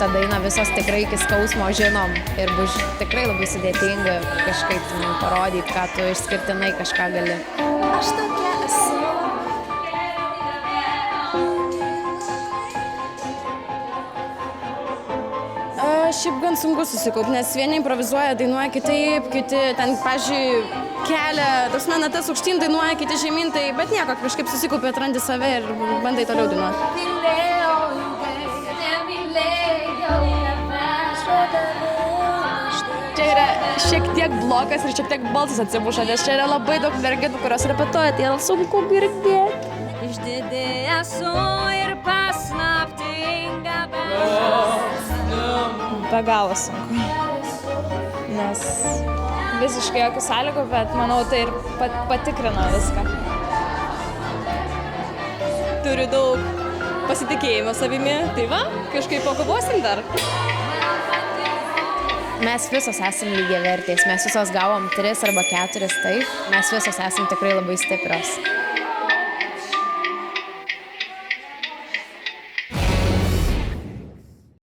šitą dainą visos tikrai iki skausmo žinom ir bus tikrai labai sudėtinga kažkaip parodyti, ką tu išskirtinai kažką gali. Aš tokia esu. Šiaip gan sunku susikaupti, nes vieni improvizuoja, dainuoja kitaip, kiti ten, pavyzdžiui, kelia, tos natas aukštyn dainuoja, kiti žemyn, tai bet nieko, kažkaip susikaupi, atrandi save ir bandai toliau dainuoti. Čia yra šiek tiek blokas ir šiek tiek balsas atsimuša, nes čia yra labai daug merginų, kurios repetuoja, tai yra sunku girdėti. Išdidėję esu ir paslaptinga. Be galo sunku, nes visiškai jokių sąlygų, bet manau tai ir patikrina viską. Turiu daug pasitikėjimo savimi, tai va, kažkaip pakovosim dar. Mes visos esam lygiavertės, mes visos gavom 3 arba 4 taip, mes visos esam tikrai labai stiprios.